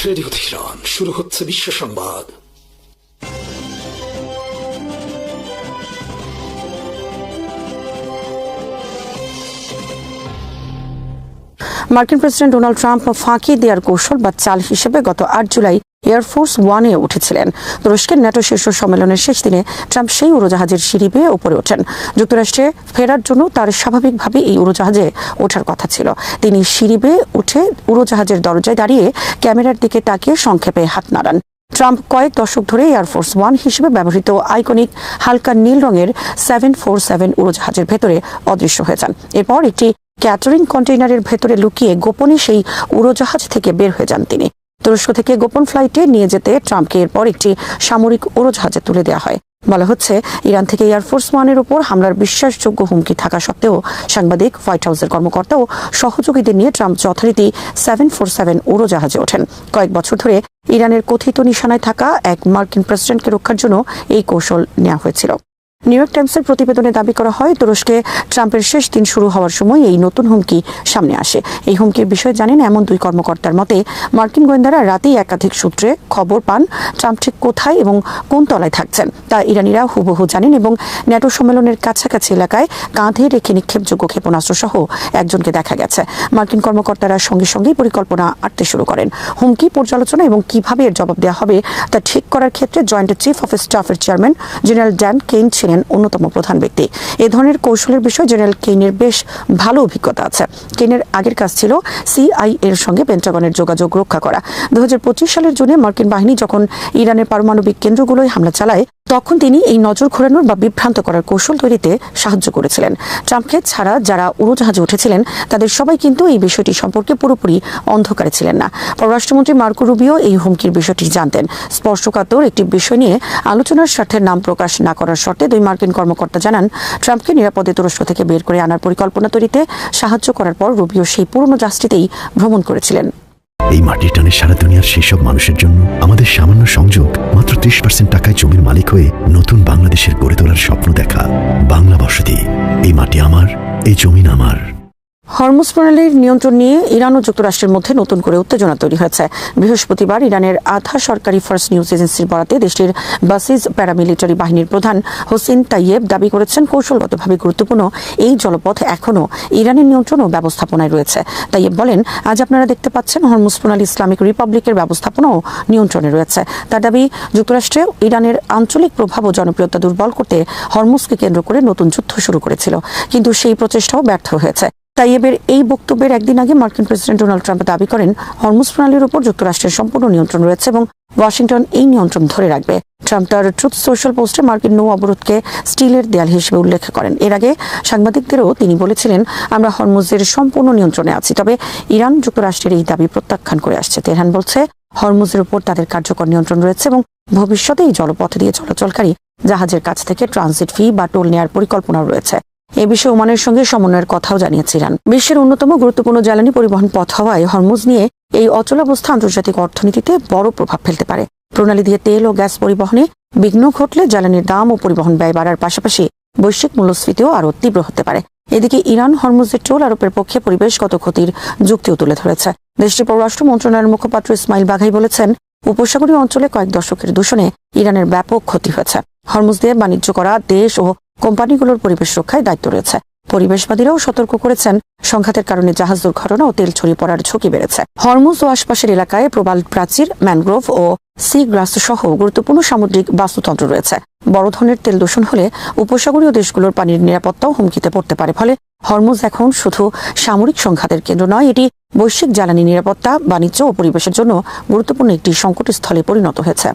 Radio Tehran, শুরু হচ্ছে বিশ্ব সংবাদ। মার্কিন প্রেসিডেন্ট ডোনাল্ড ট্রাম্প ফাঁকি দেওয়ার কৌশল বা চাল হিসেবে গত 8 জুলাই এয়ারফোর্স ওয়ানে উঠেছিলেন। তুরস্কের ন্যাটো শীর্ষ সম্মেলনের শেষ দিনে ট্রাম্প সেই উড়োজাহাজের সিঁড়ি বেয়ে উপরে ওঠেন। যুক্তরাষ্ট্রে ফেরার জন্য তার স্বাভাবিকভাবে এই উড়োজাহাজে ওঠার কথা ছিল। তিনি সিঁড়ি বেয়ে উঠে উড়োজাহাজের দরজায় দাঁড়িয়ে ক্যামেরার দিকে তাকিয়ে সংক্ষেপে হাত নাড়ান। ট্রাম্প কয়েক দশক ধরে এয়ারফোর্স ওয়ান হিসেবে ব্যবহৃত আইকনিক হালকা নীল রঙের 747 উড়োজাহাজের ভেতরে অদৃশ্য হয়ে যান। এরপর একটি ক্যাটারিং কন্টেইনারের ভেতরে লুকিয়ে গোপনে সেই উড়োজাহাজ থেকে বের হয়ে যান তিনি। তুরস্ক থেকে গোপন ফ্লাইটে নিয়ে যেতে ট্রাম্পকে এরপর একটি সামরিক উড়োজাহাজে তুলে দেওয়া হয়। বলা হচ্ছে, ইরান থেকে এয়ারফোর্স ওয়ানের উপর হামলার বিশ্বাসযোগ্য হুমকি থাকা সত্ত্বেও সাংবাদিক, হোয়াইট হাউসের কর্মকর্তা ও সহযোগীদের নিয়ে ট্রাম্প যথারীতি 747 উড়োজাহাজে ওঠেন। কয়েক বছর ধরে ইরানের কথিত নিশানায় থাকা এক মার্কিন প্রেসিডেন্টকে রক্ষার জন্য এই কৌশল নেওয়া হয়েছিল। নিউ ইয়র্ক টাইমসের প্রতিবেদনে দাবি করা হয়, তুরস্কে ট্রাম্পের শেষ দিন শুরু হওয়ার সময় এই নতুন হুমকি সামনে আসে। এই হুমকির বিষয়ে জানেন এমন 2 কর্মকর্তার মতে, মার্কিন গোয়েন্দারা রাতেই একাধিক সূত্রে খবর পান ট্রাম্প ঠিক কোথায় এবং কোন তলায় থাকছেন তা ইরানিরা হুবহু জানেন এবং ন্যাটো সম্মেলনের কাছাকাছি এলাকায় কাঁধে রেখে নিক্ষেপযোগ্য ক্ষেপণাস্ত্র সহ একজনকে দেখা গেছে। মার্কিন কর্মকর্তারা সঙ্গে সঙ্গেই পরিকল্পনা আঁটতে শুরু করেন। হুমকি পর্যালোচনা এবং কিভাবে এর জবাব দেওয়া হবে তা ঠিক করার ক্ষেত্রে জয়েন্ট চিফ অফ স্টাফের চেয়ারম্যান জেনারেল ড্যান কেইন অন্যতম প্রধান ব্যক্তি। এ ধরনের কৌশলের বিষয়ে জেনারেল কেইনের বেশ ভালো অভিজ্ঞতা আছে। কেইনের আগের কাজ ছিল সিআইএ এর সঙ্গে পেন্টাগনের যোগাযোগ রক্ষা করা। 2025 সালের জুনে মার্কিন বাহিনী যখন ইরানের পারমাণবিক কেন্দ্রগুলোয় হামলা চালায়, তখন তিনি এই নজর ঘোরানোর বা বিভ্রান্ত করার কৌশল তৈরিতে সাহায্য করেছিলেন। ট্রাম্পকে ছাড়া যারা উড়োজাহাজে উঠেছিলেন তাদের সবাই কিন্তু এই বিষয়টি সম্পর্কে পুরোপুরি অন্ধকারে ছিলেন না। পররাষ্ট্রমন্ত্রী মার্কো রুবিও এই হুমকির বিষয়টি জানতেন। স্পর্শকাতর একটি বিষয় নিয়ে আলোচনার স্বার্থে নাম প্রকাশ না করার শর্তে 2 মার্কিন কর্মকর্তা জানান, ট্রাম্পকে নিরাপদে তুরস্ক থেকে বের করে আনার পরিকল্পনা তৈরিতে সাহায্য করার পর রুবিও সেই পুরনো জাহাজটিতেই ভ্রমণ করেছিলেন। এই মাটির টানে সারা দুনিয়ার সেই সব মানুষের জন্য আমাদের সামান্য সংযোগ, মাত্র 30% টাকায় জমির মালিক হয়ে নতুন বাংলাদেশের গড়ে তোলার স্বপ্ন দেখা। বাংলা বসতি, এই মাটি আমার, এই জমিন আমার। হরমুজ প্রণালীর নিয়ন্ত্রণ নিয়ে ইরান ও যুক্তরাষ্ট্রের মধ্যে নতুন করে উত্তেজনা তৈরি হয়েছে। বৃহস্পতিবার ইরানের আধা সরকারি ফার্স্ট নিউজ এজেন্সির বরাতে দেশটির বাসিজ প্যারামিলিটারি বাহিনীর প্রধান হোসেন তাইয়েব দাবি করেছেন, কৌশলগতভাবে গুরুত্বপূর্ণ এই জলপথ এখনও ইরানের নিয়ন্ত্রণ ও ব্যবস্থাপনায় রয়েছে। তাইয়েব বলেন, আজ আপনারা দেখতে পাচ্ছেন হরমুজ প্রণালী ইসলামিক রিপাবলিকের ব্যবস্থাপনা ও নিয়ন্ত্রণে রয়েছে। তার দাবি, যুক্তরাষ্ট্রে ইরানের আঞ্চলিক প্রভাব ও জনপ্রিয়তা দুর্বল করতে হরমুজকে কেন্দ্র করে নতুন যুদ্ধ শুরু করেছিল, কিন্তু সেই প্রচেষ্টাও ব্যর্থ হয়েছে। তাইয়েবের এই বক্তব্যের একদিন আগে মার্কিন প্রেসিডেন্ট ডোনাল্ড ট্রাম্প দাবি করেন, হরমুজ প্রণালীর উপর যুক্তরাষ্ট্রের সম্পূর্ণ নিয়ন্ত্রণ রয়েছে এবং ওয়াশিংটন এই নিয়ন্ত্রণ ধরে রাখবে। ট্রাম্প তার ট্রুথ সোশ্যাল পোস্টে মার্কিন নৌ অবরোধকে স্টিলের দেয়াল হিসেবে উল্লেখ করেন। এর আগে সাংবাদিকদেরও তিনি বলেছিলেন, আমরা হরমুজের সম্পূর্ণ নিয়ন্ত্রণে আছি। তবে ইরান যুক্তরাষ্ট্রের এই দাবি প্রত্যাখ্যান করে আসছে। তেহরান বলছে, হরমুজের উপর তাদের কার্যকর নিয়ন্ত্রণ রয়েছে এবং ভবিষ্যতে এই জলপথ দিয়ে চলাচলকারী জাহাজের কাছ থেকে ট্রানজিট ফি বা টোল নেওয়ার পরিকল্পনাও রয়েছে। এ বিষয়ে ওমানের সঙ্গে সমন্বয়ের কথাও জানিয়েছে ইরান। বিশ্বের অন্যতম গুরুত্বপূর্ণ জ্বালানি পরিবহন পথ হওয়ায় হরমুজ নিয়ে এই অচলাবস্থা আন্তর্জাতিক অর্থনীতিতে বড় প্রভাব ফেলতে পারে। প্রণালী দিয়ে তেল ও গ্যাস পরিবহনে বিঘ্ন ঘটলে জ্বালানির দাম ও পরিবহন ব্যয় বাড়ার পাশাপাশি বৈশ্বিক মূল্যস্ফীতিও আরও তীব্র হতে পারে। এদিকে ইরান হরমুজের টোল আরোপের পক্ষে পরিবেশগত ক্ষতির যুক্তিও তুলে ধরেছে। দেশটির পররাষ্ট্র মন্ত্রণালয়ের মুখপাত্র ইসমাইল বাঘাই বলেছেন, উপসাগরীয় অঞ্চলে কয়েক দশকের দূষণে ইরানের ব্যাপক ক্ষতি হয়েছে। হরমুজ দিয়ে বাণিজ্য করা দেশ ও কোম্পানিগুলোর পরিবেশ রক্ষায় দায়িত্ব রয়েছে। পরিবেশবাদীরাও সতর্ক করেছেন, সংঘাতের কারণে জাহাজ দুর্ঘটনা ও তেল ছড়িয়ে পড়ার ঝুঁকি বেড়েছে। হরমুজ ও আশপাশের এলাকায় প্রবাল প্রাচীর, ম্যানগ্রোভ ও সি গ্রাস সহ গুরুত্বপূর্ণ সামুদ্রিক বাস্তুতন্ত্র রয়েছে। বড় ধরনের তেল দূষণ হলে উপসাগরীয় দেশগুলোর পানির নিরাপত্তাও হুমকিতে পড়তে পারে। ফলে হরমুজ এখন শুধু সামরিক সংঘাতের কেন্দ্র নয়, এটি বৈশ্বিক জ্বালানি নিরাপত্তা, বাণিজ্য ও পরিবেশের জন্য গুরুত্বপূর্ণ একটি সংকটস্থলে পরিণত হয়েছে।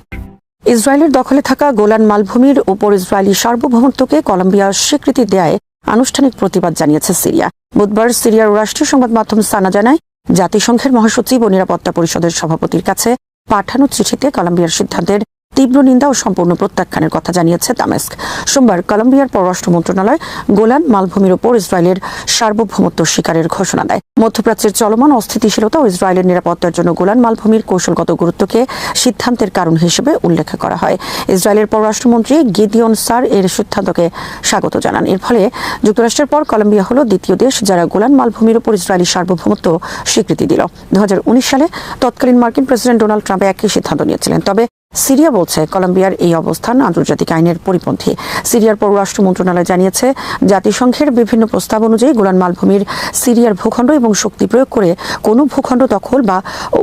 ইসরায়েলের দখলে থাকা গোলান মালভূমির উপর ইসরায়েলি সার্বভৌমত্বকে কলম্বিয়া স্বীকৃতি দেয় আনুষ্ঠানিক প্রতিবাদ জানিয়েছে সিরিয়া। বুধবার সিরিয়ার রাষ্ট্রীয় সংবাদ মাধ্যম সানা জানায়, জাতিসংঘের মহাসচিব ও নিরাপত্তা পরিষদের সভাপতির কাছে পাঠানো চিঠিতে কলম্বিয়ার সিদ্ধান্তের তীব্র নিন্দা ও সম্পূর্ণ প্রত্যাখ্যানের কথা জানিয়েছে দামেস্ক। সোমবার কলম্বিয়ার পররাষ্ট্র মন্ত্রণালয় গোলান মালভূমির উপর ইসরায়েলের সার্বভৌমত্ব স্বীকারের ঘোষণা দেয়। মধ্যপ্রাচ্যের চলমান অস্থিতিশীলতা ও ইসরায়েলের নিরাপত্তার জন্য গোলান মালভূমির কৌশলগত গুরুত্বকে সিদ্ধান্তের কারণ হিসেবে উল্লেখ করা হয়। ইসরায়েলের পররাষ্ট্রমন্ত্রী গিদিয়ন সার এর সিদ্ধান্তকে স্বাগত জানান। এর ফলে যুক্তরাষ্ট্রের পর কলম্বিয়া হল দ্বিতীয় দেশ যারা গোলান মালভূমির উপর ইসরায়েলি সার্বভৌমত্ব স্বীকৃতি দিল। 2019 সালে তৎকালীন মার্কিন প্রেসিডেন্ট ডোনাল্ড ট্রাম্প একই সিদ্ধান্ত নিয়েছিলেন। তবে সিরিয়া বলছে কলম্বিয়ার এই অবস্থান আন্তর্জাতিক আইনের পরিপন্থী। সিরিয়ার পররাষ্ট্র মন্ত্রণালয় জানিয়েছে জাতিসংঘের বিভিন্ন প্রস্তাব অনুযায়ী গোলান মালভূমির সিরিয়ার ভূখণ্ড এবং শক্তি প্রয়োগ করে কোনো ভূখণ্ড দখল বা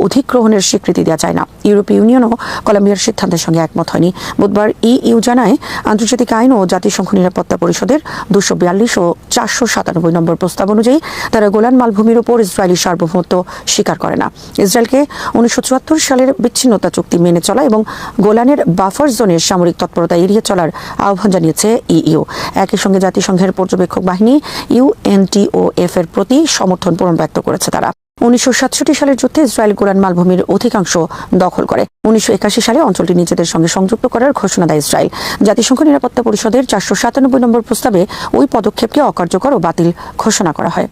অধিগ্রহণের স্বীকৃতি দেওয়া যায় না। ইউরোপীয় ইউনিয়নও কলম্বিয়ার সিদ্ধান্তের সঙ্গে একমত হয়নি। বুধবার ইইউ জানায় আন্তর্জাতিক আইন ও জাতিসংঘ নিরাপত্তা পরিষদের 242 ও 497 নম্বর প্রস্তাব অনুযায়ী তারা গোলান মালভূমির উপর ইসরায়েলি সার্বভৌমত্ব স্বীকার করে না। ইসরায়েলকে 1974 সালের বিচ্ছিন্নতা চুক্তি মেনে চলা এবং গোলানের বাফার জোনের সামরিক তৎপরতা এড়িয়ে চলার আহ্বান জানিয়েছে ইইউ। একই সঙ্গে জাতিসংঘের পর্যবেক্ষক বাহিনী ইউএনটিওএফ এর প্রতি সমর্থন ব্যক্ত করেছে তারা। 1967 সালের যুদ্ধে ইসরায়েল গোলান মালভূমির অধিকাংশ দখল করে। 1981 সালে অঞ্চলটি নিজেদের সঙ্গে সংযুক্ত করার ঘোষণা দেয় ইসরায়েল। জাতিসংঘ নিরাপত্তা পরিষদের 497 নম্বর প্রস্তাবে ওই পদক্ষেপকে অকার্যকর ও বাতিল ঘোষণা করা হয়।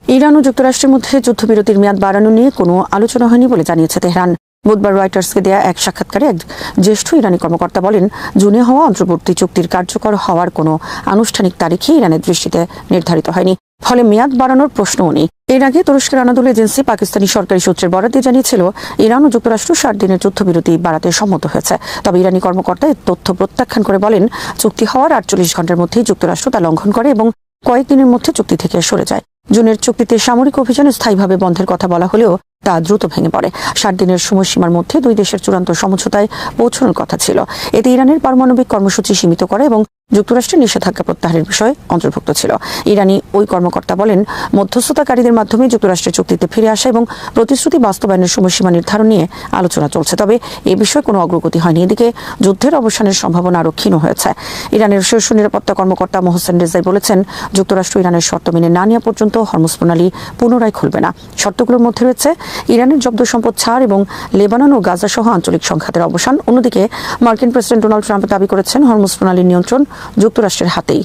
ইরান ও যুক্তরাষ্ট্রের মধ্যে যুদ্ধবিরতির মেয়াদ বাড়ানো নিয়ে কোনো আলোচনা হয়নি বলে জানিয়েছে তেহরান। বুধবার রয়টার্সকে দেয়া এক সাক্ষাৎকারে এক জ্যেষ্ঠ ইরানি কর্মকর্তা বলেন, জুনে হওয়া অন্তর্বর্তী চুক্তির কার্যকর হওয়ার কোনো আনুষ্ঠানিক তারিখই ইরানের দৃষ্টিতে নির্ধারিত হয়নি, ফলে মেয়াদ বাড়ানোর প্রশ্নও নেই। এর আগে তুরস্কের আনাদোল এজেন্সি পাকিস্তানি সরকারি সূত্রের বরাত দিয়ে জানিয়েছিল ইরান ও যুক্তরাষ্ট্র 60 দিনের যুদ্ধবিরতি বাড়াতে সম্মত হয়েছে। তবে ইরানি কর্মকর্তা এই তথ্য প্রত্যাখ্যান করে বলেন, চুক্তি হওয়ার 48 ঘন্টার মধ্যেই যুক্তরাষ্ট্র তা লঙ্ঘন করে এবং কয়েকদিনের মধ্যে চুক্তি থেকে সরে যায়। জুনের চুক্তিতে সামরিক অভিযান স্থায়ীভাবে বন্ধের কথা বলা হলেও তা দ্রুত ভেঙে পড়ে। 60 দিনের সময়সীমার মধ্যে দুই দেশের চূড়ান্ত সমঝোতায় পৌঁছানোর কথা ছিল। এতে ইরানের পারমাণবিক কর্মসূচি সীমিত করা এবং যুক্তরাষ্ট্রের নিষেধাজ্ঞা প্রত্যাহারের বিষয় অন্তর্ভুক্ত ছিল। ইরানি ওই কর্মকর্তা বলেন, মধ্যস্থতাকারীদের মাধ্যমে যুক্তরাষ্ট্রের চুক্তিতে ফিরে আসা এবং প্রতিশ্রুতি বাস্তবায়নের সময়সীমা নির্ধারণ নিয়ে আলোচনা চলছে। তবে এ বিষয়ে কোনো অগ্রগতি হয়নি। এদিকে যুদ্ধের অবসানের সম্ভাবনা আরও ক্ষীণ হয়েছে। ইরানের শীর্ষ নিরাপত্তা কর্মকর্তা মোহসেন রেজাই বলেছেন, যুক্তরাষ্ট্র ইরানের শর্ত মেনে না নেওয়া পর্যন্ত হরমুজ প্রণালী পুনরায় খুলবে না। শর্তগুলোর মধ্যে রয়েছে ইরানের জব্দ সম্পদ ছাড় এবং লেবানন ও গাজা সহ আঞ্চলিক সংঘাতের অবসান। অন্যদিকে মার্কিন প্রেসিডেন্ট ডোনাল্ড ট্রাম্প দাবি করেছেন হরমুজ প্রণালীর নিয়ন্ত্রণ যুক্তরাষ্ট্রের হাতেই।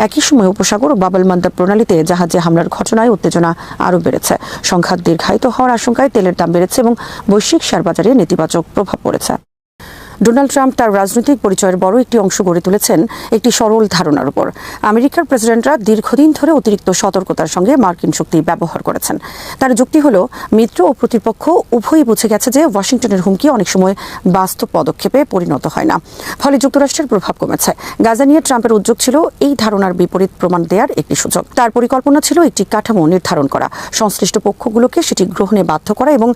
একই সময় উপসাগর ও বাবল মান্দাব প্রণালীতে জাহাজে হামলার ঘটনায় উত্তেজনা আরও বেড়েছে। সংঘাত দীর্ঘায়িত হওয়ার আশঙ্কায় তেলের দাম বেড়েছে এবং বৈশ্বিক শেয়ার বাজারে নেতিবাচক প্রভাব পড়েছে। ডোনাল্ড ট্রাম্প তার রাজনৈতিক পরিচয়ের বড় একটি অংশ গড়ে তুলেছেন একটি সরল ধারণার উপর। আমেরিকার প্রেসিডেন্টরা দীর্ঘদিন ধরে অতিরিক্ত সতর্কতার সঙ্গে মার্কিন শক্তি ব্যবহার করেছেন। তার যুক্তি হল, মিত্র ও প্রতিপক্ষ উভয়ই বুঝে গেছে যে ওয়াশিংটনের হুমকি অনেক সময় বাস্তব পদক্ষেপে পরিণত হয় না, ফলে যুক্তরাষ্ট্রের প্রভাব কমেছে। গাজা নিয়ে ট্রাম্পের উদ্যোগ ছিল এই ধারণার বিপরীত প্রমাণ দেওয়ার একটি সুযোগ। তার পরিকল্পনা ছিল একটি কাঠামো নির্ধারণ করা, সংশ্লিষ্ট পক্ষগুলোকে সেটি গ্রহণে বাধ্য করা এবং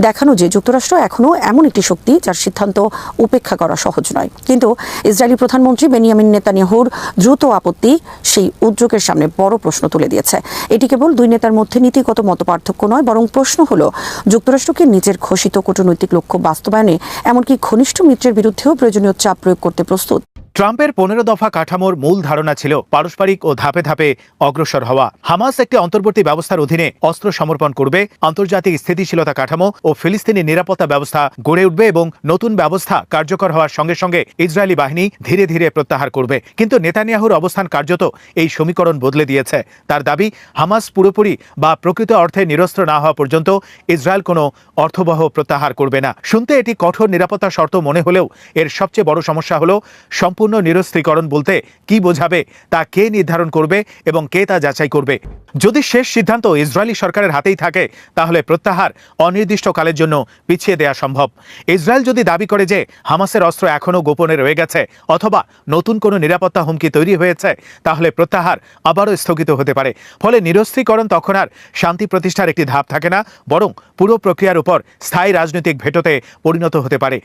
দেখানো যে যুক্তরাষ্ট্র এখনও এমন একটি শক্তি যার সিদ্ধান্ত উপেক্ষা করা সহজ নয়। কিন্তু ইসরায়েলি প্রধানমন্ত্রী বেনিয়ামিন নেতানিয়াহুর দ্রুত আপত্তি সেই উদ্যোগের সামনে বড় প্রশ্ন তুলে দিয়েছে। এটি কেবল দুই নেতার মধ্যে নীতিগত মতপার্থক্য নয়, বরং প্রশ্ন হলো যুক্তরাষ্ট্রকে নিজের ঘোষিত কূটনৈতিক লক্ষ্য বাস্তবায়নে এমনকি ঘনিষ্ঠ মিত্রের বিরুদ্ধেও প্রয়োজনীয় চাপ প্রয়োগ করতে প্রস্তুত। ট্রাম্পের 15 দফা কাঠামোর মূল ধারণা ছিল পারস্পরিক ও ধাপে ধাপে অগ্রসর হওয়া। হামাস একটি অন্তর্বর্তী ব্যবস্থার অধীনে অস্ত্র সমর্পণ করবে, আন্তর্জাতিক স্থিতিশীলতা কাঠামো ও ফিলিস্তিনি নিরাপত্তা ব্যবস্থা গড়ে উঠবে এবং নতুন ব্যবস্থা কার্যকর হওয়ার সঙ্গে সঙ্গে ইসরায়েলি বাহিনী ধীরে ধীরে প্রত্যাহার করবে। কিন্তু নেতানিয়াহুর অবস্থান কার্যত এই সমীকরণ বদলে দিয়েছে। তার দাবি, হামাস পুরোপুরি বা প্রকৃত অর্থে নিরস্ত্র না হওয়া পর্যন্ত ইসরায়েল কোনো অর্থবহ প্রত্যাহার করবে না। শুনতে এটি কঠোর নিরাপত্তা শর্ত মনে হলেও এর সবচেয়ে বড় সমস্যা হলো সম্পূর্ণ নিরস্ত্রীকরণ বলতে কি বোঝাবে তা কে নির্ধারণ করবে এবং কে তা যাচাই করবে। যদি শেষ সিদ্ধান্ত ইসরায়েলি সরকারের হাতেই থাকে তাহলে প্রত্যাহার অনির্দিষ্টকালের জন্য পিছিয়ে দেওয়া সম্ভব। ইসরায়েল যদি দাবি করে যে হামাসের অস্ত্র এখনও গোপনে রয়ে গেছে অথবা নতুন কোনো নিরাপত্তা হুমকি তৈরি হয়েছে, তাহলে প্রত্যাহার আবারও স্থগিত হতে পারে। ফলে নিরস্ত্রীকরণ তখন আর শান্তি প্রতিষ্ঠার একটি ধাপ থাকে না, বরং পুরো প্রক্রিয়ার উপর স্থায়ী রাজনৈতিক ভেটোতে পরিণত হতে পারে।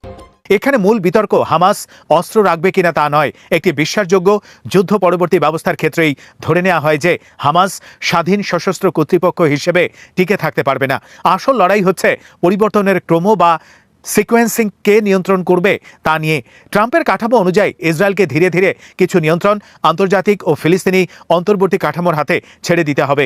এখানে মূল বিতর্ক হামাস অস্ত্র রাখবে কিনা তা নয়। একটি বিশ্বাসযোগ্য যুদ্ধ পরবর্তী ব্যবস্থার ক্ষেত্রেই ধরে নেওয়া হয় যে হামাস স্বাধীন সশস্ত্র কর্তৃপক্ষ হিসেবে টিকে থাকতে পারবে না। আসল লড়াই হচ্ছে পরিবর্তনের ক্রম বা সিকোয়েন্সিং কে নিয়ন্ত্রণ করবে তা নিয়ে ট্রাম্পের কাঠামো অনুযায়ী ইসরায়েলকে ধীরে ধীরে কিছু নিয়ন্ত্রণ আন্তর্জাতিক ও ফিলিস্তিনি অন্তর্বর্তী কাঠামোর হাতে ছেড়ে দিতে হবে।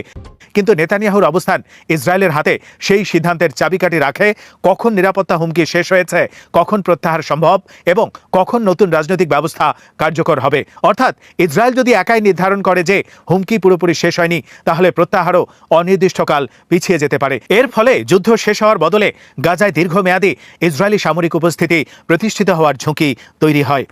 কিন্তু নেতানিয়াহুর অবস্থান ইসরায়েলের হাতে সেই সিদ্ধান্তের চাবিকাঠি রাখে কখন নিরাপত্তা হুমকি শেষ হয়েছে, কখন প্রত্যাহার সম্ভব এবং কখন নতুন রাজনৈতিক ব্যবস্থা কার্যকর হবে। অর্থাৎ ইসরায়েল যদি একাই নির্ধারণ করে যে হুমকি পুরোপুরি শেষ হয়নি, তাহলে প্রত্যাহারও অনির্দিষ্টকাল পিছিয়ে যেতে পারে। এর ফলে যুদ্ধ শেষ হওয়ার বদলে গাজায় দীর্ঘমেয়াদী ইসরায়েলি সামরিক উপস্থিতি প্রতিষ্ঠিত হওয়ার ঝুঁকি তৈরি হয়।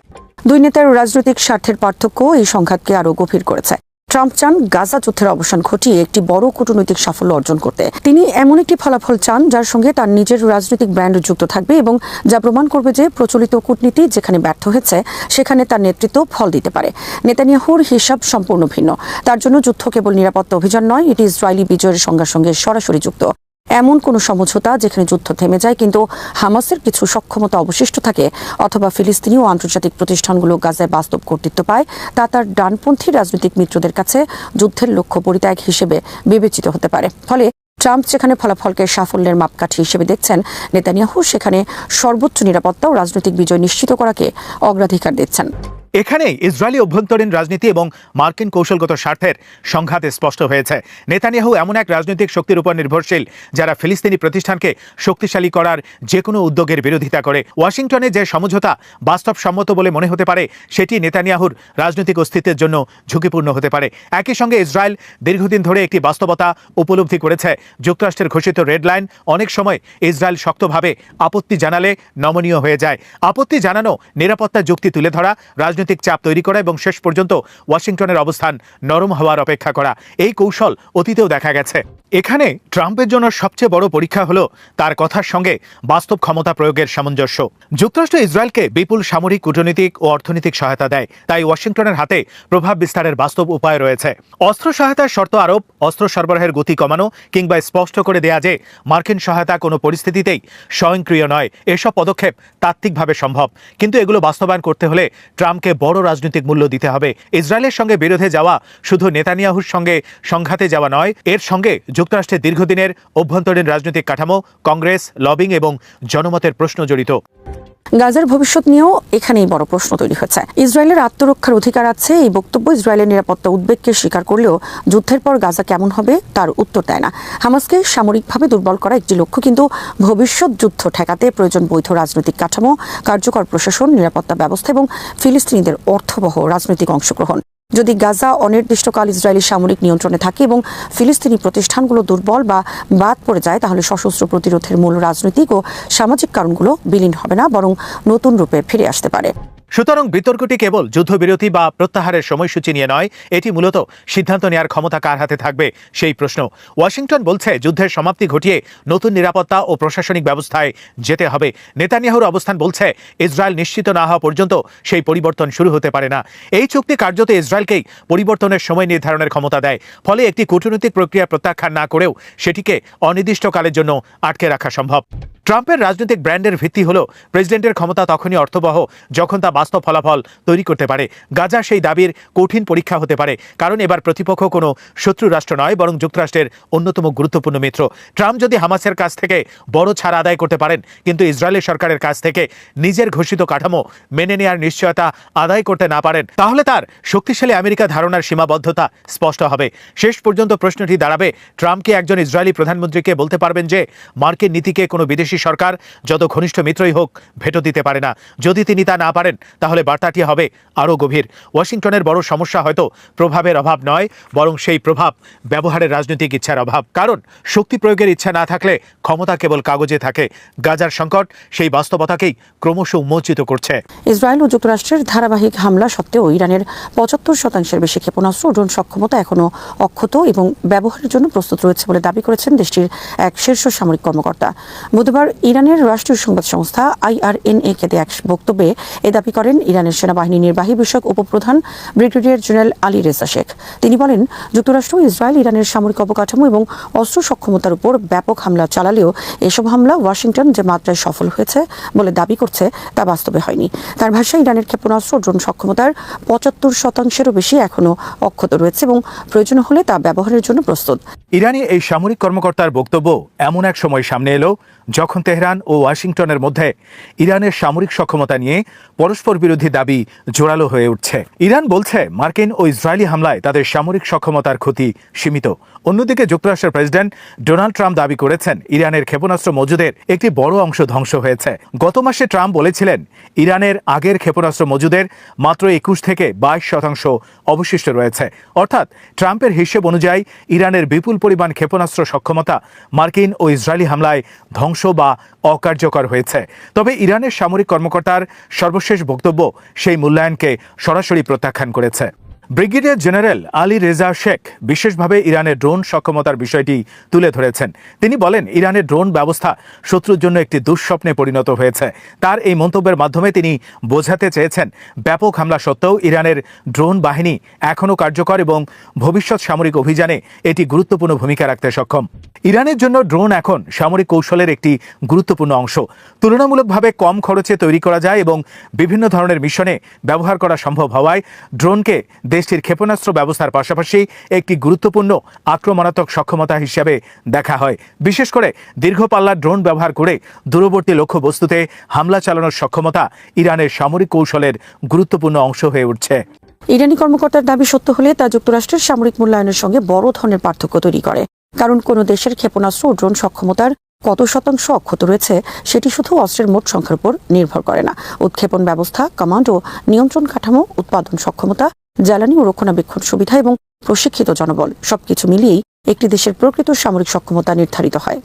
দুই নেতার রাজনৈতিক স্বার্থের পার্থক্য এই সংঘাতকে আরও গভীর করেছে। ট্রাম্প চান গাজা যুদ্ধের অবসান ঘটিয়ে একটি বড় কূটনৈতিক সাফল্য অর্জন করতে। তিনি এমন একটি ফলাফল চান যার সঙ্গে তার নিজের রাজনৈতিক ব্র্যান্ড যুক্ত থাকবে এবং যা প্রমাণ করবে যে প্রচলিত কূটনীতি যেখানে ব্যর্থ হয়েছে সেখানে তার নেতৃত্ব ফল দিতে পারে। নেতানিয়াহুর হিসাব সম্পূর্ণ ভিন্ন। তার জন্য যুদ্ধ কেবল নিরাপত্তা অভিযান নয়, এটি ইসরায়েলি বিজয়ের সঙ্গে সঙ্গে সরাসরি যুক্ত। এমন কোনো সমঝোতা যেখানে যুদ্ধ থেমে যায় কিন্তু হামাসের কিছু সক্ষমতা অবশিষ্ট থাকে, অথবা ফিলিস্তিনি ও আন্তর্জাতিক প্রতিষ্ঠানগুলো গাজায় বাস্তব কর্তৃত্ব পায়, তা তার ডানপন্থী রাজনৈতিক মিত্রদের কাছে যুদ্ধের লক্ষ্য পরিত্যাগ হিসেবে বিবেচিত হতে পারে। ফলে ট্রাম্প যেখানে ফলাফলকে সাফল্যের মাপকাঠি হিসেবে দেখছেন, নেতানিয়াহু সেখানে সর্বোচ্চ নিরাপত্তা ও রাজনৈতিক বিজয় নিশ্চিত করাকে অগ্রাধিকার দিচ্ছেন। এখানে ইসরায়েলি অভ্যন্তরীণ রাজনীতি এবং মার্কিন কৌশলগত স্বার্থের সংঘাত স্পষ্ট হয়েছে। নেতানিয়াহু এমন এক রাজনৈতিক শক্তির উপর নির্ভরশীল যারা ফিলিস্তিনি প্রতিষ্ঠানকে শক্তিশালী করার যে কোনো উদ্যোগের বিরোধিতা করে। ওয়াশিংটনে যে সমঝোতা বাস্তবসম্মত বলে মনে হতে পারে, সেটি নেতানিয়াহুর রাজনৈতিক অস্তিত্বের জন্য ঝুঁকিপূর্ণ হতে পারে। একই সঙ্গে ইসরায়েল দীর্ঘদিন ধরে একটি বাস্তবতা উপলব্ধি করেছে, যুক্তরাষ্ট্রের ঘোষিত রেড লাইন অনেক সময় ইসরায়েল শক্তভাবে আপত্তি জানালে নমনীয় হয়ে যায়। আপত্তি জানানো, নিরাপত্তা যুক্তি তুলে ধরা, রাজনৈতিক চাপ তৈরি করা এবং শেষ পর্যন্ত ওয়াশিংটনের অবস্থান নরম হওয়ার অপেক্ষা করা, এই কৌশল অতীতেও দেখা গেছে। এখানে ট্রাম্পের জন্য সবচেয়ে বড় পরীক্ষা হলো তার কথার সঙ্গে বাস্তব ক্ষমতা প্রয়োগের সামঞ্জস্য। যুক্তরাষ্ট্র ইসরায়েলকে বিপুল সামরিক, কূটনৈতিক ও অর্থনৈতিক সহায়তা দেয়, তাই ওয়াশিংটনের হাতে প্রভাব বিস্তারের বাস্তব উপায় রয়েছে। অস্ত্র সহায়তার শর্ত আরোপ, অস্ত্র সরবরাহের গতি কমানো কিংবা স্পষ্ট করে দেয়া যে মার্কিন সহায়তা কোনো পরিস্থিতিতেই স্বয়ংক্রিয় নয়, এসব পদক্ষেপ তাত্ত্বিকভাবে সম্ভব। কিন্তু এগুলো বাস্তবায়ন করতে হলে ট্রাম্পকে বড় রাজনৈতিক মূল্য দিতে হবে। ইসরায়েলের সঙ্গে বিরোধে যাওয়া শুধু নেতানিয়াহুর সঙ্গে সংঘাতে যাওয়া নয়, এর সঙ্গে যুক্তরাষ্ট্রের দীর্ঘদিনের অভ্যন্তরীণ রাজনৈতিক কাঠামো, কংগ্রেস, লবিং এবং জনমতের প্রশ্ন জড়িত। গাজার ভবিষ্যৎ নিয়েও এখানেই বড় প্রশ্ন তৈরি হচ্ছে। ইসরায়েলের আত্মরক্ষার অধিকার আছে, এই বক্তব্য ইসরায়েলের নিরাপত্তা উদ্বেগকে স্বীকার করলেও যুদ্ধের পর গাজা কেমন হবে তার উত্তর দেয় না। হামাসকে সামরিকভাবে দুর্বল করা একটি লক্ষ্য, কিন্তু ভবিষ্যৎ যুদ্ধ ঠেকাতে প্রয়োজন বৈধ রাজনৈতিক কাঠামো, কার্যকর প্রশাসন, নিরাপত্তা ব্যবস্থা এবং ফিলিস্তিনিদের অর্থবহ রাজনৈতিক অংশগ্রহণ। যদি গাজা অনির্দিষ্টকাল ইসরায়েলি সামরিক নিয়ন্ত্রণে থাকে এবং ফিলিস্তিনি প্রতিষ্ঠানগুলো দুর্বল বা বাদ পড়ে যায়, তাহলে সশস্ত্র প্রতিরোধের মূল রাজনৈতিক ও সামাজিক কারণগুলো বিলীন হবে না, বরং নতুন রূপে ফিরে আসতে পারে। সুতরাং বিতর্কটি কেবল যুদ্ধবিরতি বা প্রত্যাহারের সময়সূচি নিয়ে নয়, এটি মূলত সিদ্ধান্ত নেওয়ার ক্ষমতা কার হাতে থাকবে সেই প্রশ্ন। ওয়াশিংটন বলছে যুদ্ধের সমাপ্তি ঘটিয়ে নতুন নিরাপত্তা ও প্রশাসনিক ব্যবস্থায় যেতে হবে। নেতানিয়াহুর অবস্থান বলছে ইসরায়েল নিশ্চিত না হওয়া পর্যন্ত সেই পরিবর্তন শুরু হতে পারে না। এই চুক্তি কার্যত ইসরায়েলকেই পরিবর্তনের সময় নির্ধারণের ক্ষমতা দেয়। ফলে একটি কূটনৈতিক প্রক্রিয়া প্রত্যাখ্যান না করেও সেটিকে অনির্দিষ্টকালের জন্য আটকে রাখা সম্ভব। ট্রাম্পের রাজনৈতিক ব্র্যান্ডের ভিত্তি হল প্রেসিডেন্টের ক্ষমতা তখনই অর্থবহ যখন তা বাস্তব ফলাফল তৈরি করতে পারে। গাজা সেই দাবির কঠিন পরীক্ষা হতে পারে, কারণ এবার প্রতিপক্ষ কোনো শত্রু রাষ্ট্র নয়, বরং যুক্তরাষ্ট্রের অন্যতম গুরুত্বপূর্ণ মিত্র। ট্রাম্প যদি হামাসের কাছ থেকে বড় ছাড় আদায় করতে পারেন, কিন্তু ইসরায়েলের সরকারের কাছ থেকে নিজের ঘোষিত কাঠামো মেনে নেওয়ার নিশ্চয়তা আদায় করতে না পারেন, তাহলে তার শক্তিশালী আমেরিকা ধারণার সীমাবদ্ধতা স্পষ্ট হবে। শেষ পর্যন্ত প্রশ্নটি দাঁড়াবে, ট্রাম্প কি একজন ইসরায়েলি প্রধানমন্ত্রীকে বলতে পারবেন যে মার্কিন নীতিকে কোনো বিদেশি সরকার যত ঘনিষ্ঠ মিত্রই হোক ভেটো দিতে পারে না? যদি তিনি তা না পারেন, তাহলে বার্তাটি হবে আরও গভীর। ওয়াশিংটনের বড় সমস্যা হয়তো প্রভাবের অভাব নয়, বরং সেই প্রভাব ব্যবহারের রাজনৈতিক ইচ্ছার অভাব। কারণ শক্তি প্রয়োগের ইচ্ছা না থাকলে ক্ষমতা কেবল কাগজে থাকে। গাজার সংকট সেই বাস্তবতাকেই ক্রমশ উন্মোচিত করছে। ইসরায়েল ও যুক্তরাষ্ট্রের ধারাবাহিক হামলা সত্ত্বেও ইরানের ৭৫% বেশি ক্ষেপণাস্ত্র ও ড্রোন সক্ষমতা এখনও অক্ষত এবং ব্যবহারের জন্য প্রস্তুত রয়েছে বলে দাবি করেছেন দেশটির এক শীর্ষ সামরিক কর্মকর্তা। বুধবার ইরানের রাষ্ট্রীয় সংবাদ সংস্থা IRNA কে দেয়া এক বক্তব্যে এ দাবি করেন ইরানের সেনাবাহিনী নির্বাহী বিষয়ক উপপ্রধান ব্রিগেডিয়ার জেনারেল আলী রেজা শেখ। তিনি বলেন, যুক্তরাষ্ট্র ইসরায়েল ইরানের সামরিক অবকাঠামো এবং অস্ত্র সক্ষমতার উপর ব্যাপক হামলা চালালেও এসব হামলা ওয়াশিংটন যে মাত্রায় সফল হয়েছে বলে দাবি করছে তা বাস্তবে হয়নি। তার ভাষায় ইরানের ক্ষেপণাস্ত্র ড্রোন সক্ষমতার ৭৫%-এরও বেশি এখনও অক্ষত রয়েছে এবং প্রয়োজন হলে তা ব্যবহারের জন্য প্রস্তুত। ইরানি এই সামরিক কর্মকর্তার বক্তব্য এমন এক সময় সামনে এলো যখন তেহরান ও ওয়াশিংটনের মধ্যে ইরানের সামরিক সক্ষমতা নিয়ে পরস্পর বিরোধী দাবি জোরালো হয়ে উঠছে। ইরান বলছে মার্কিন ও ইসরায়েলি হামলায় তাদের সামরিক সক্ষমতার ক্ষতি সীমিত। অন্যদিকে যুক্তরাষ্ট্রের প্রেসিডেন্ট ডোনাল্ড ট্রাম্প দাবি করেছেন ইরানের ক্ষেপণাস্ত্র মজুদের একটি বড় অংশ ধ্বংস হয়েছে। গত মাসে ট্রাম্প বলেছিলেন ইরানের আগের ক্ষেপণাস্ত্র মজুদের মাত্র ২১-২২% অবশিষ্ট রয়েছে। অর্থাৎ ট্রাম্পের হিসেব অনুযায়ী ইরানের বিপুল পরিমাণ ক্ষেপণাস্ত্র সক্ষমতা মার্কিন ও ইসরায়েলি হামলায় ধ্বংস বা অকার্যকর হয়েছে। তবে ইরানের সামরিক কর্মকর্তার সর্বশেষ বক্তব্য সেই মূল্যায়নকে সরাসরি প্রত্যাখ্যান করেছে। ব্রিগেডিয়ার জেনারেল আলী রেজা শেখ বিশেষভাবে ইরানের ড্রোন সক্ষমতার বিষয়টি তুলে ধরেছেন। তিনি বলেন, ইরানের ড্রোন ব্যবস্থা শত্রুর জন্য একটি দুঃস্বপ্নে পরিণত হয়েছে। তার এই মন্তব্যের মাধ্যমে তিনি বোঝাতে চেয়েছেন, ব্যাপক হামলা সত্ত্বেও ইরানের ড্রোন বাহিনী এখনও কার্যকর এবং ভবিষ্যৎ সামরিক অভিযানে এটি গুরুত্বপূর্ণ ভূমিকা রাখতে সক্ষম। ইরানের জন্য ড্রোন এখন সামরিক কৌশলের একটি গুরুত্বপূর্ণ অংশ। তুলনামূলকভাবে কম খরচে তৈরি করা যায় এবং বিভিন্ন ধরনের মিশনে ব্যবহার করা সম্ভব হওয়ায় ড্রোনকে দেশটির ক্ষেপণাস্ত্র ব্যবস্থার পাশাপাশি একটি গুরুত্বপূর্ণ আক্রমণাত্মক সক্ষমতা হিসেবে দেখা হয়। বিশেষ করে দীর্ঘ পাল্লার ড্রোন ব্যবহার করে দূরবর্তী লক্ষ্যবস্তুতে হামলা চালানোর সক্ষমতা ইরানের সামরিক কৌশলের গুরুত্বপূর্ণ অংশ হয়ে উঠছে। ইরানি কর্মকর্তার দাবি সত্য হলে তা যুক্তরাষ্ট্রের সামরিক মূল্যায়নের সঙ্গে বড় ধরনের পার্থক্য তৈরি করে। কারণ কোনো দেশের ক্ষেপণাস্ত্র ও ড্রোন সক্ষমতার কত শতাংশ অক্ষত রয়েছে সেটি শুধু অস্ত্রের মোট সংখ্যার উপর নির্ভর করে না। উৎক্ষেপণ ব্যবস্থা, কমান্ড ও নিয়ন্ত্রণ কাঠামো, উৎপাদন সক্ষমতা, জ্বালানি ও রক্ষণাবেক্ষণ সুবিধা এবং প্রশিক্ষিত জনবল সবকিছু মিলিয়েই একটি দেশের প্রকৃত সামরিক সক্ষমতা নির্ধারিত হয়।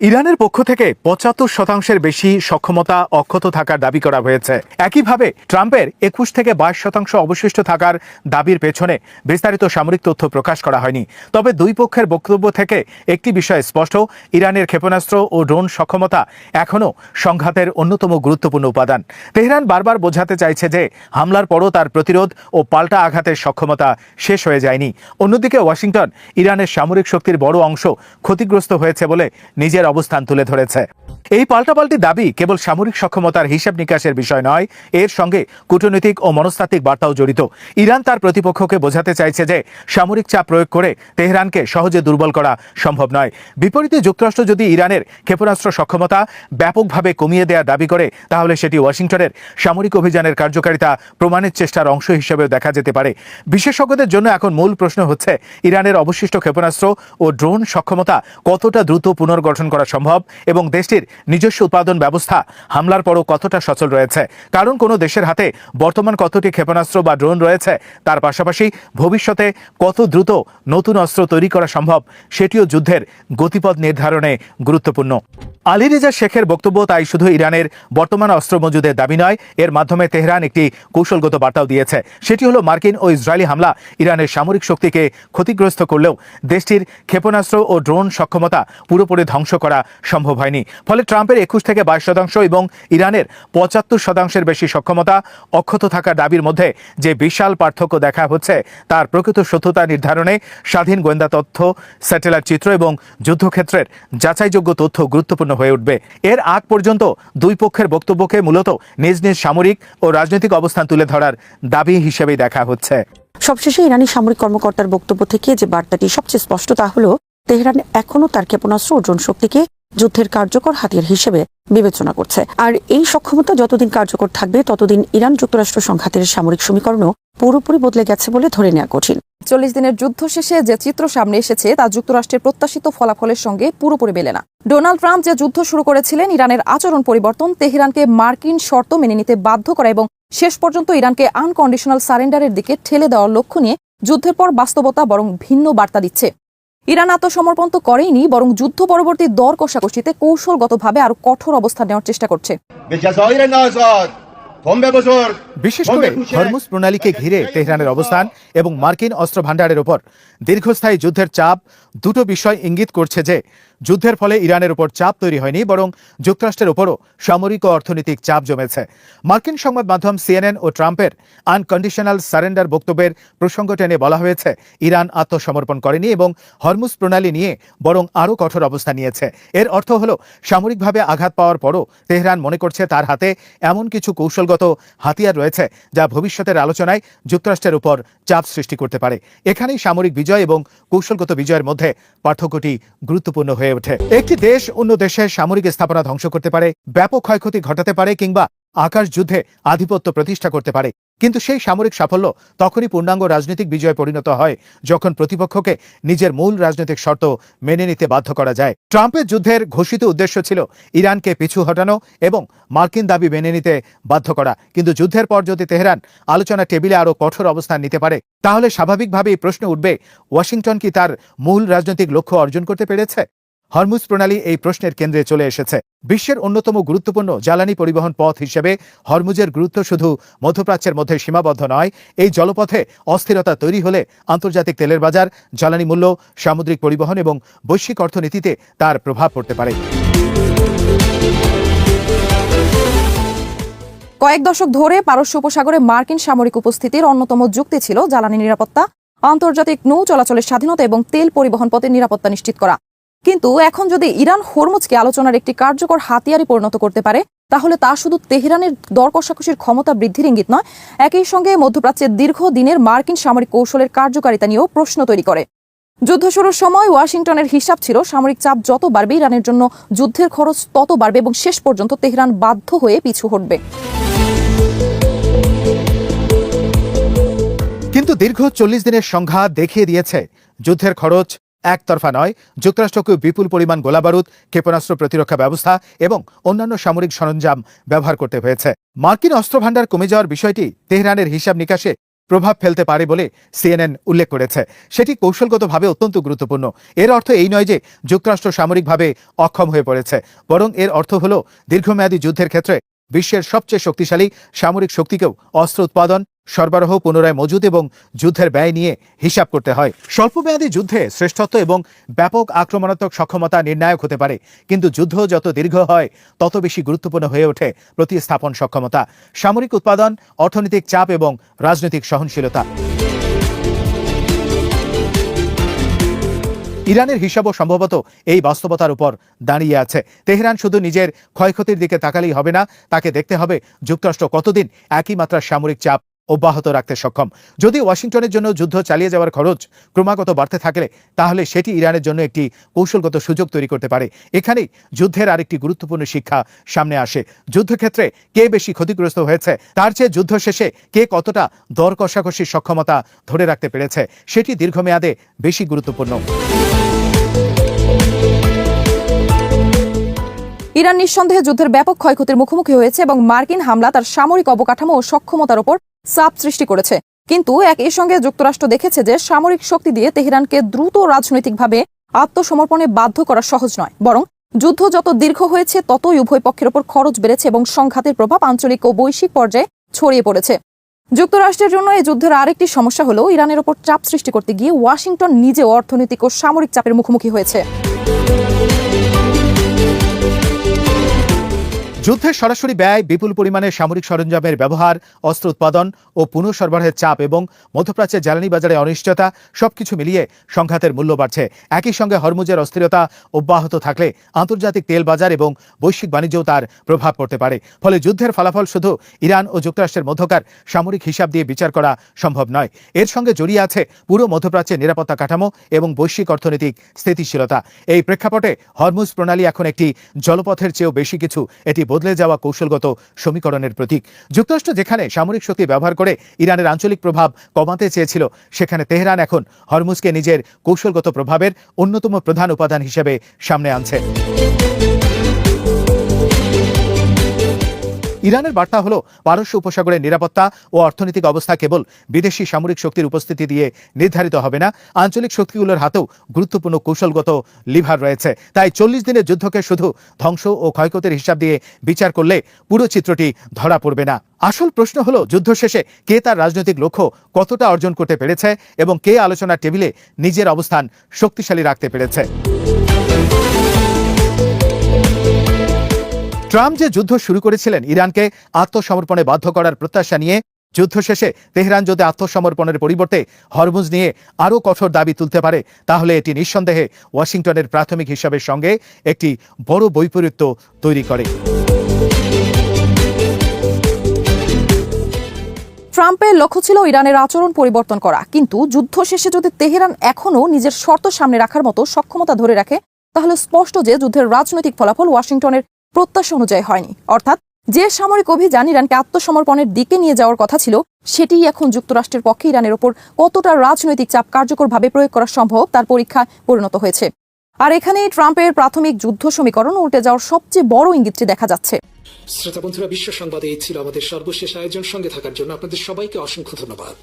ইরানের পক্ষ থেকে ৭৫%-এর বেশি সক্ষমতা অক্ষত থাকার দাবি করা হয়েছে। একইভাবে ট্রাম্পের ২১-২২% অবশিষ্ট থাকার দাবির পেছনে বিস্তারিত সামরিক তথ্য প্রকাশ করা হয়নি। তবে দুই পক্ষের বক্তব্য থেকে একটি বিষয় স্পষ্ট, ইরানের ক্ষেপণাস্ত্র ও ড্রোন সক্ষমতা এখনও সংঘাতের অন্যতম গুরুত্বপূর্ণ উপাদান। তেহরান বারবার বোঝাতে চাইছে যে হামলার পরও তার প্রতিরোধ ও পাল্টা আঘাতের সক্ষমতা শেষ হয়ে যায়নি। অন্যদিকে ওয়াশিংটন ইরানের সামরিক শক্তির বড় অংশ ক্ষতিগ্রস্ত হয়েছে বলে নিজের অবস্থান তুলে ধরেছে। এই পাল্টাপাল্টি দাবি কেবল সামরিক সক্ষমতার হিসাব নিকাশের বিষয় নয়, এর সঙ্গে কূটনৈতিক ও মনস্তাত্ত্বিক বার্তাও জড়িত। ইরান তার প্রতিপক্ষকে বোঝাতে চাইছে যে সামরিক চাপ প্রয়োগ করে তেহরানকে সহজে দুর্বল করা সম্ভব নয়। বিপরীতে যুক্তরাষ্ট্র যদি ইরানের ক্ষেপণাস্ত্র সক্ষমতা ব্যাপকভাবে কমিয়ে দেওয়ার দাবি করে, তাহলে সেটি ওয়াশিংটনের সামরিক অভিযানের কার্যকারিতা প্রমাণের চেষ্টার অংশ হিসেবেও দেখা যেতে পারে। বিশেষজ্ঞদের জন্য এখন মূল প্রশ্ন হচ্ছে, ইরানের অবশিষ্ট ক্ষেপণাস্ত্র ও ড্রোন সক্ষমতা কতটা দ্রুত পুনর্গঠন করা সম্ভব এবং দেশটির নিজস্ব উৎপাদন ব্যবস্থা হামলার পরও কতটা সচল রয়েছে। কারণ কোনো দেশের হাতে বর্তমান কতটি ক্ষেপণাস্ত্র বা ড্রোন রয়েছে, তার পাশাপাশি ভবিষ্যতে কত দ্রুত নতুন অস্ত্র তৈরি করা সম্ভব, সেটিও যুদ্ধের গতিপথ নির্ধারণে গুরুত্বপূর্ণ। আলী রেজা শেখের বক্তব্য তাই শুধু ইরানের বর্তমান অস্ত্র মজুদের দাবি নয়, এর মাধ্যমে তেহরান একটি কৌশলগত বার্তাও দিয়েছে। সেটি হলো, মার্কিন ও ইসরায়েলি হামলা ইরানের সামরিক শক্তিকে ক্ষতিগ্রস্ত করলেও দেশটির ক্ষেপণাস্ত্র ও ড্রোন সক্ষমতা পুরোপুরি ধ্বংস করা সম্ভব হয়নি। ফলে ট্রাম্পের ২১-২২% এবং ইরানের ৭৫%-এর বেশি সক্ষমতা অক্ষত থাকার দাবির মধ্যে যে বিশাল পার্থক্য দেখা হচ্ছে, তার প্রকৃত সত্যতা নির্ধারণে স্বাধীন গোয়েন্দা তথ্য, স্যাটেলাইট চিত্র এবং যুদ্ধক্ষেত্রের যাচাইযোগ্য তথ্য গুরুত্বপূর্ণ হয়ে উঠবে। এর আগ পর্যন্ত দুই পক্ষের বক্তব্যকে মূলত নিজ নিজ সামরিক ও রাজনৈতিক অবস্থান তুলে ধরার দাবি হিসেবেই দেখা হচ্ছে। সবশেষে ইরানি সামরিক কর্মকর্তার বক্তব্য থেকে যে বার্তাটি সবচেয়ে স্পষ্ট তা হল, তেহরান এখনও তার ক্ষেপণাস্ত্র ও ড্রোন শক্তিকে যুদ্ধের কার্যকর হাতিয়ার হিসেবে বিবেচনা করছে। আর এই সক্ষমতা যতদিন কার্যকর থাকবে, ততদিন ইরান যুক্তরাষ্ট্র সংঘাতের সামরিক সমীকরণও পুরোপুরি বদলে গেছে বলে ধরে নেওয়া কঠিন। 40 দিনের যুদ্ধ শেষে যে চিত্র সামনে এসেছে তা যুক্তরাষ্ট্রের প্রত্যাশিত ফলাফলের সঙ্গে পুরোপুরি মেলে না। ডোনাল্ড ট্রাম্প যে যুদ্ধ শুরু করেছিলেন, ইরানের আচরণ পরিবর্তন, তেহরানকে মার্কিন শর্ত মেনে নিতে বাধ্য করা এবং শেষ পর্যন্ত ইরানকে আনকন্ডিশনাল সারেন্ডারের দিকে ঠেলে দেওয়ার লক্ষ্য নিয়ে যুদ্ধের পর বাস্তবতা বরং ভিন্ন বার্তা দিচ্ছে। ইরান আত্মসমর্পণ তো করেইনি, বরং যুদ্ধ পরবর্তী দর কষাকষিতে কৌশলগতভাবে আরো কঠোর অবস্থান নেওয়ার চেষ্টা করছে। বিশেষ করে হরমুজ প্রণালীকে ঘিরে তেহরানের অবস্থান এবং মার্কিন অস্ত্র ভান্ডারের উপর দীর্ঘস্থায়ী যুদ্ধের চাপ দুটো বিষয় ইঙ্গিত করছে যে যুদ্ধের ফলে ইরানের উপর চাপ তৈরি হয়নি, বরং যুক্তরাষ্ট্রের উপরও সামরিক ও অর্থনৈতিক চাপ জমেছে। মার্কিন সংবাদ মাধ্যম সিএনএন ও ট্রাম্পের আনকন্ডিশনাল সারেন্ডার বক্তব্যের প্রসঙ্গ টেনে বলা হয়েছে, ইরান আত্মসমর্পণ করেনি এবং হরমুজ প্রণালী নিয়ে বরং আরও কঠোর অবস্থান নিয়েছে। এর অর্থ হল, সামরিকভাবে আঘাত পাওয়ার পরও তেহরান মনে করছে তার হাতে এমন কিছু কৌশলগত হাতিয়ার রয়েছে যা ভবিষ্যতের আলোচনায় যুক্তরাষ্ট্রের উপর চাপ সৃষ্টি করতে পারে। এখানেই সামরিক বিজয় এবং কৌশলগত বিজয়ের মধ্যে পার্থক্যটি গুরুত্বপূর্ণ হয়ে ওঠে। একটি দেশ অন্য দেশের সামরিক স্থাপনা ধ্বংস করতে পারে, ব্যাপক ক্ষয়ক্ষতি ঘটাতে পারে কিংবা আকাশ যুদ্ধে আধিপত্য প্রতিষ্ঠা করতে পারে, কিন্তু সেই সামরিক সাফল্য তখনই পূর্ণাঙ্গ রাজনৈতিক বিজয়ে পরিণত হয় যখন প্রতিপক্ষকে নিজের মূল রাজনৈতিক শর্ত মেনে নিতে বাধ্য করা যায়। ট্রাম্পের যুদ্ধের ঘোষিত উদ্দেশ্য ছিল ইরানকে পিছু হটানো এবং মার্কিন দাবি মেনে নিতে বাধ্য করা, কিন্তু যুদ্ধের পর যদি তেহরান আলোচনা টেবিলে আরও কঠোর অবস্থান নিতে পারে, তাহলে স্বাভাবিকভাবেই প্রশ্ন উঠবে, ওয়াশিংটন কি তার মূল রাজনৈতিক লক্ষ্য অর্জন করতে পেরেছে? হরমুজ প্রণালী এই প্রশ্নের কেন্দ্রে চলে এসেছে। বিশ্বের অন্যতম গুরুত্বপূর্ণ জ্বালানি পরিবহন পথ হিসেবে হরমুজের গুরুত্ব শুধু মধ্যপ্রাচ্যের মধ্যে সীমাবদ্ধ নয়। এই জলপথে অস্থিরতা তৈরি হলে আন্তর্জাতিক তেলের বাজার, জ্বালানি মূল্য, সামুদ্রিক পরিবহন এবং বৈশ্বিক অর্থনীতিতে তার প্রভাব পড়তে পারে। কয়েক দশক ধরে পারস্য উপসাগরে মার্কিন সামরিক উপস্থিতির অন্যতম যুক্তি ছিল জ্বালানি নিরাপত্তা, আন্তর্জাতিক নৌ চলাচলের স্বাধীনতা এবং তেল পরিবহন পথের নিরাপত্তা নিশ্চিত করা। কিন্তু এখন যদি ইরান হরমুজকে আলোচনার একটি কার্যকর হাতিয়ারে পরিণত করতে পারে, তাহলে তা শুধু তেহরানের দর কষাকষির ক্ষমতা বৃদ্ধির ইঙ্গিত নয়, একই সঙ্গে মধ্যপ্রাচ্যের দীর্ঘদিনের মার্কিন সামরিক কৌশলের কার্যকারিতা নিয়েও প্রশ্ন তৈরি করে। যুদ্ধ শুরুর সময় ওয়াশিংটনের হিসাব ছিল, সামরিক চাপ যত বাড়বে ইরানের জন্য যুদ্ধের খরচ তত বাড়বে এবং শেষ পর্যন্ত তেহরান বাধ্য হয়ে পিছু হটবে। কিন্তু দীর্ঘ 40 দিনের সংঘাত দেখিয়ে দিয়েছে, যুদ্ধের খরচ একতরফা নয়। যুক্তরাষ্ট্রকে বিপুল পরিমাণ গোলাবারুদ, ক্ষেপণাস্ত্র প্রতিরক্ষা ব্যবস্থা এবং অন্যান্য সামরিক সরঞ্জাম ব্যবহার করতে হয়েছে। মার্কিন অস্ত্রভাণ্ডার কমে যাওয়ার বিষয়টি তেহরানের হিসাব নিকাশে প্রভাব ফেলতে পারে বলে সিএনএন উল্লেখ করেছে। সেটি কৌশলগতভাবে অত্যন্ত গুরুত্বপূর্ণ। এর অর্থ এই নয় যে যুক্তরাষ্ট্র সামরিকভাবে অক্ষম হয়ে পড়েছে, বরং এর অর্থ হল দীর্ঘমেয়াদী যুদ্ধের ক্ষেত্রে বিশ্বের সবচেয়ে শক্তিশালী সামরিক শক্তিকেও অস্ত্র উৎপাদন, সরবরাহ, পুনরায় মজুদ এবং যুদ্ধের ব্যয় নিয়ে হিসাব করতে হয়। স্বল্পমেয়াদী যুদ্ধে শ্রেষ্ঠত্ব এবং ব্যাপক আক্রমণাত্মক সক্ষমতা নির্ণায়ক হতে পারে, কিন্তু যুদ্ধ যত দীর্ঘ হয় তত বেশি গুরুত্বপূর্ণ হয়ে ওঠে প্রতিস্থাপন সক্ষমতা, সামরিক উৎপাদন, অর্থনৈতিক চাপ এবং রাজনৈতিক সহনশীলতা। ইরানের হিসাবও সম্ভবত এই বাস্তবতার উপর দাঁড়িয়ে আছে। তেহরান শুধু নিজের ক্ষয়ক্ষতির দিকে তাকালেই হবে না, তাকে দেখতে হবে যুক্তরাষ্ট্র কতদিন একই মাত্রার সামরিক চাপ অব্যাহত রাখতে সক্ষম। যদি ওয়াশিংটনের জন্য যুদ্ধ চালিয়ে যাওয়ার খরচ ক্রমাগত বাড়তে থাকলে, তাহলে সেটি ইরানের জন্য একটি কৌশলগত সুযোগ তৈরি করতে পারে। এখানেই যুদ্ধের আরেকটি গুরুত্বপূর্ণ শিক্ষা সামনে আসে। যুদ্ধক্ষেত্রে কে বেশি ক্ষতিগ্রস্ত হয়েছে, তার চেয়ে যুদ্ধ শেষে কে কতটা দর কষাকষির সক্ষমতা ধরে রাখতে পেরেছে, সেটি দীর্ঘমেয়াদে বেশি গুরুত্বপূর্ণ। ইরান নিঃসন্দেহে যুদ্ধের ব্যাপক ক্ষয়ক্ষতির মুখোমুখি হয়েছে এবং মার্কিন হামলা তার সামরিক অবকাঠামো ও সক্ষমতার উপর চাপ সৃষ্টি করেছে। কিন্তু একই সঙ্গে যুক্তরাষ্ট্র দেখেছে যে সামরিক শক্তি দিয়ে তেহরানকে দ্রুত রাজনৈতিকভাবে আত্মসমর্পণে বাধ্য করা সহজ নয়, বরং যুদ্ধ যত দীর্ঘ হয়েছে ততই উভয় পক্ষের ওপর খরচ বেড়েছে এবং সংঘাতের প্রভাব আঞ্চলিক ও বৈশ্বিক পর্যায়ে ছড়িয়ে পড়েছে। যুক্তরাষ্ট্রের জন্য এই যুদ্ধের আরেকটি সমস্যা হলো, ইরানের ওপর চাপ সৃষ্টি করতে গিয়ে ওয়াশিংটন নিজেও অর্থনৈতিক ও সামরিক চাপের মুখোমুখি হয়েছে। যুদ্ধের সরাসরি ব্যয়, বিপুল পরিমাণে সামরিক সরঞ্জামের ব্যবহার, অস্ত্র উৎপাদন ও পুনঃসরবরাহের চাপ এবং মধ্যপ্রাচ্যের জ্বালানি বাজারে অনিশ্চয়তা সবকিছু মিলিয়ে সংঘাতের মূল্য বাড়ছে। একই সঙ্গে হরমুজের অস্থিরতা অব্যাহত থাকলে আন্তর্জাতিক তেল বাজার এবং বৈশ্বিক বাণিজ্যেও তার প্রভাব পড়তে পারে। ফলে যুদ্ধের ফলাফল শুধু ইরান ও যুক্তরাষ্ট্রের মধ্যকার সামরিক হিসাব দিয়ে বিচার করা সম্ভব নয়। এর সঙ্গে জড়িয়ে আছে পুরো মধ্যপ্রাচ্যের নিরাপত্তা কাঠামো এবং বৈশ্বিক অর্থনৈতিক স্থিতিশীলতা। এই প্রেক্ষাপটে হরমুজ প্রণালী এখন একটি জলপথের চেয়েও বেশি কিছু, এটি বদলে যাওয়া কৌশলগত সমীকরণের প্রতীক। যুক্তরাষ্ট্র যেখানে সামরিক শক্তি ব্যবহার করে ইরানের আঞ্চলিক প্রভাব কমাতে চেয়েছিল, সেখানে তেহরান এখন হরমুজকে নিজের কৌশলগত প্রভাবের অন্যতম প্রধান উপাদান হিসেবে সামনে আনছে। ইরানের বার্তা হলো, পারস্য উপসাগরের নিরাপত্তা ও অর্থনৈতিক অবস্থা কেবল বিদেশি সামরিক শক্তির উপস্থিতি দিয়ে নির্ধারিত হবে না, আঞ্চলিক শক্তিগুলোর হাতেও গুরুত্বপূর্ণ কৌশলগত লিভার রয়েছে। তাই 40 দিনের যুদ্ধকে শুধু ধ্বংস ও ক্ষয়ক্ষতির হিসাব দিয়ে বিচার করলে পুরো চিত্রটি ধরা পড়বে না। আসল প্রশ্ন হলো, যুদ্ধ শেষে কে তার রাজনৈতিক লক্ষ্য কতটা অর্জন করতে পেরেছে এবং কে আলোচনার টেবিলে নিজের অবস্থান শক্তিশালী রাখতে পেরেছে। ট্রাম্প যে যুদ্ধ শুরু করেছিলেন ইরানকে আত্মসমর্পণে বাধ্য করার প্রত্যাশা নিয়ে, যুদ্ধ শেষে তেহরান যদি আত্মসমর্পণের পরিবর্তে হরমুজ নিয়ে আরও কঠোর দাবি তুলতে পারে, তাহলে এটি নিঃসন্দেহে ওয়াশিংটনের প্রাথমিক হিসাবের সঙ্গে একটি বড় বৈপরীত্য তৈরি করে। ট্রাম্পের লক্ষ্য ছিল ইরানের আচরণ পরিবর্তন করা, কিন্তু যুদ্ধ শেষে যদি তেহরান এখনও নিজের শর্ত সামনে রাখার মতো সক্ষমতা ধরে রাখে, তাহলে স্পষ্ট যে যুদ্ধের রাজনৈতিক ফলাফল ওয়াশিংটনের প্রত্যাশা অনুযায়ী হয়নি। অর্থাৎ যে সামরিক অভিযান ইরানকে আত্মসমর্পণের দিকে নিয়ে যাওয়ার কথা ছিল, সেটিই এখন যুক্তরাষ্ট্রের পক্ষে ইরানের ওপর কতটা রাজনৈতিক চাপ কার্যকরভাবে প্রয়োগ করা সম্ভব তার পরীক্ষা পরিণত হয়েছে। আর এখানেই ট্রাম্পের প্রাথমিক যুদ্ধ সমীকরণ উল্টে যাওয়ার সবচেয়ে বড় ইঙ্গিতটি দেখা যাচ্ছে। শ্রোতা বন্ধুরা, বিশ্ব সংবাদে এই ছিল আমাদের সর্বশেষ আয়োজন। সঙ্গে থাকার জন্য আপনাদের সবাইকে অসংখ্য ধন্যবাদ।